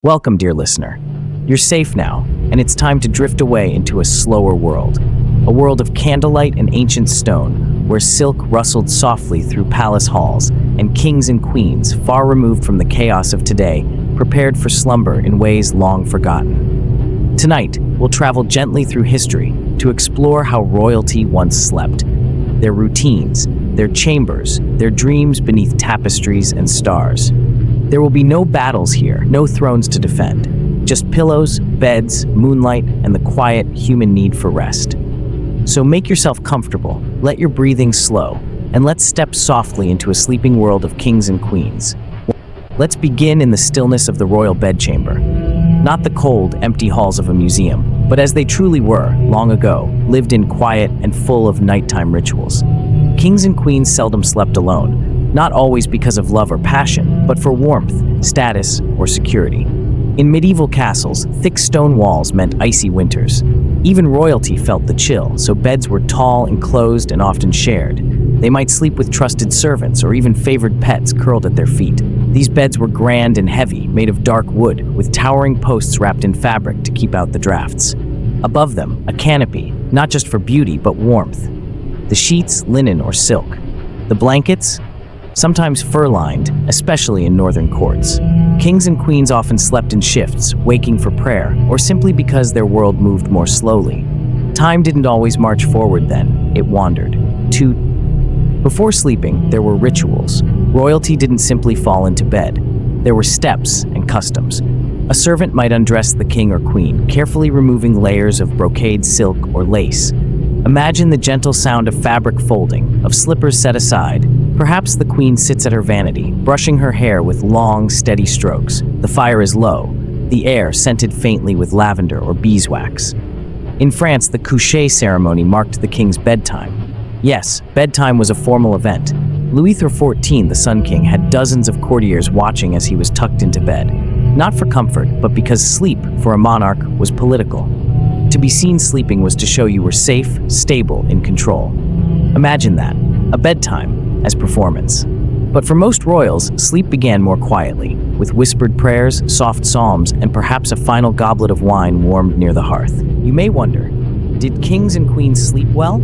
Welcome, dear listener. You're safe now, and it's time to drift away into a slower world. A world of candlelight and ancient stone, where silk rustled softly through palace halls, and kings and queens, far removed from the chaos of today, prepared for slumber in ways long forgotten. Tonight, we'll travel gently through history to explore how royalty once slept. Their routines, their chambers, their dreams beneath tapestries and stars. There will be no battles here, no thrones to defend. Just pillows, beds, moonlight, and the quiet human need for rest. So make yourself comfortable, let your breathing slow, and let's step softly into a sleeping world of kings and queens. Let's begin in the stillness of the royal bedchamber. Not the cold, empty halls of a museum, but as they truly were, long ago, lived in quiet and full of nighttime rituals. Kings and queens seldom slept alone, not always because of love or passion, but for warmth, status, or security. In medieval castles, thick stone walls meant icy winters. Even royalty felt the chill, so beds were tall, enclosed, and often shared. They might sleep with trusted servants or even favored pets curled at their feet. These beds were grand and heavy, made of dark wood, with towering posts wrapped in fabric to keep out the drafts. Above them, a canopy, not just for beauty, but warmth. The sheets, linen or silk. The blankets, sometimes fur-lined, especially in northern courts. Kings and queens often slept in shifts, waking for prayer, or simply because their world moved more slowly. Time didn't always march forward then, it wandered. Before sleeping, there were rituals. Royalty didn't simply fall into bed. There were steps and customs. A servant might undress the king or queen, carefully removing layers of brocade silk or lace. Imagine the gentle sound of fabric folding, of slippers set aside. Perhaps the queen sits at her vanity, brushing her hair with long, steady strokes. The fire is low, the air scented faintly with lavender or beeswax. In France, the coucher ceremony marked the king's bedtime. Yes, bedtime was a formal event. Louis XIV, the Sun King, had dozens of courtiers watching as he was tucked into bed. Not for comfort, but because sleep, for a monarch, was political. To be seen sleeping was to show you were safe, stable, in control. Imagine that, a bedtime as performance. But for most royals, sleep began more quietly, with whispered prayers, soft psalms, and perhaps a final goblet of wine warmed near the hearth. You may wonder, did kings and queens sleep well?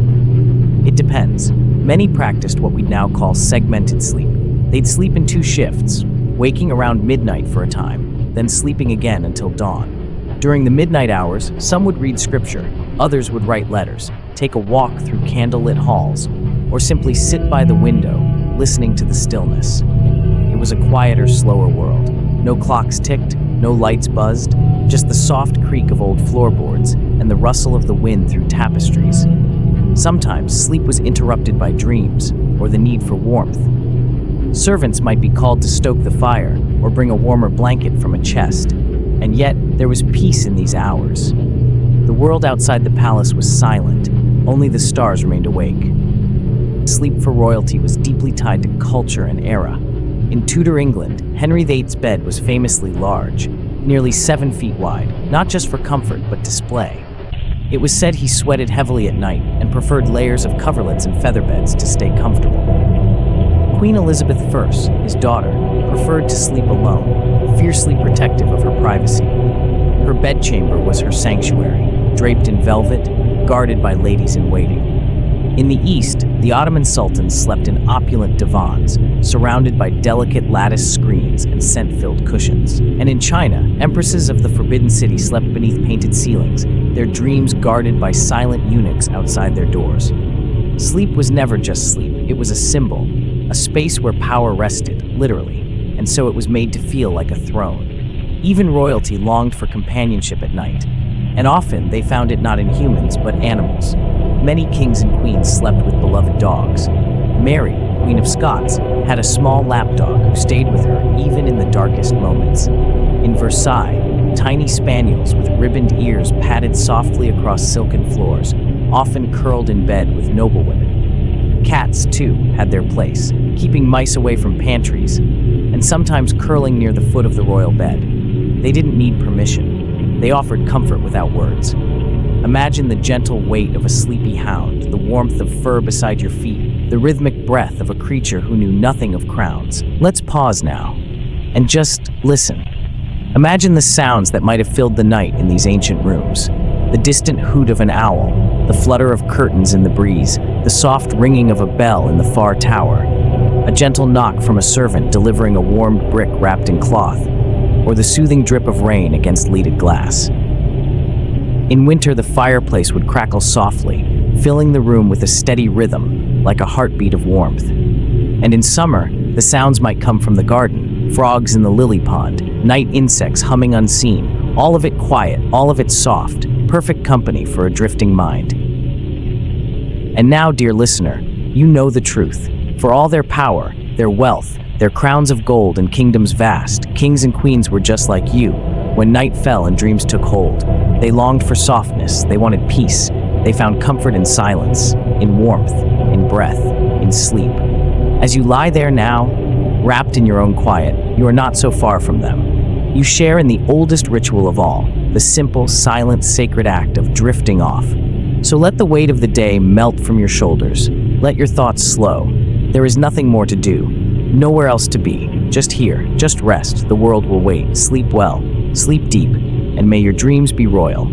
It depends. Many practiced what we'd now call segmented sleep. They'd sleep in 2 shifts, waking around midnight for a time, then sleeping again until dawn. During the midnight hours, some would read scripture, others would write letters, take a walk through candlelit halls, or simply sit by the window, listening to the stillness. It was a quieter, slower world. No clocks ticked, no lights buzzed, just the soft creak of old floorboards and the rustle of the wind through tapestries. Sometimes sleep was interrupted by dreams or the need for warmth. Servants might be called to stoke the fire or bring a warmer blanket from a chest. And yet, there was peace in these hours. The world outside the palace was silent, only the stars remained awake. Sleep for royalty was deeply tied to culture and era. In Tudor England, Henry VIII's bed was famously large, nearly 7 feet wide, not just for comfort, but display. It was said he sweated heavily at night and preferred layers of coverlets and featherbeds to stay comfortable. Queen Elizabeth I, his daughter, preferred to sleep alone, fiercely protective of her privacy. Her bedchamber was her sanctuary, draped in velvet, guarded by ladies-in-waiting. In the East, the Ottoman sultans slept in opulent divans, surrounded by delicate lattice screens and scent-filled cushions. And in China, empresses of the Forbidden City slept beneath painted ceilings, their dreams guarded by silent eunuchs outside their doors. Sleep was never just sleep, it was a symbol, a space where power rested, literally, and so it was made to feel like a throne. Even royalty longed for companionship at night, and often they found it not in humans, but animals. Many kings and queens slept with beloved dogs. Mary, Queen of Scots, had a small lapdog who stayed with her even in the darkest moments. In Versailles, tiny spaniels with ribboned ears padded softly across silken floors, often curled in bed with noblewomen. Cats, too, had their place, keeping mice away from pantries, and sometimes curling near the foot of the royal bed. They didn't need permission. They offered comfort without words. Imagine the gentle weight of a sleepy hound, the warmth of fur beside your feet, the rhythmic breath of a creature who knew nothing of crowns. Let's pause now and just listen. Imagine the sounds that might have filled the night in these ancient rooms. The distant hoot of an owl, the flutter of curtains in the breeze, the soft ringing of a bell in the far tower, a gentle knock from a servant delivering a warmed brick wrapped in cloth, or the soothing drip of rain against leaded glass. In winter, the fireplace would crackle softly, filling the room with a steady rhythm, like a heartbeat of warmth. And in summer, the sounds might come from the garden, frogs in the lily pond, night insects humming unseen, all of it quiet, all of it soft, perfect company for a drifting mind. And now, dear listener, you know the truth. For all their power, their wealth, their crowns of gold and kingdoms vast, kings and queens were just like you. When night fell and dreams took hold, they longed for softness, they wanted peace. They found comfort in silence, in warmth, in breath, in sleep. As you lie there now, wrapped in your own quiet, you are not so far from them. You share in the oldest ritual of all, the simple, silent, sacred act of drifting off. So let the weight of the day melt from your shoulders. Let your thoughts slow. There is nothing more to do, nowhere else to be. Just here, just rest. The world will wait. Sleep well, sleep deep, and may your dreams be royal.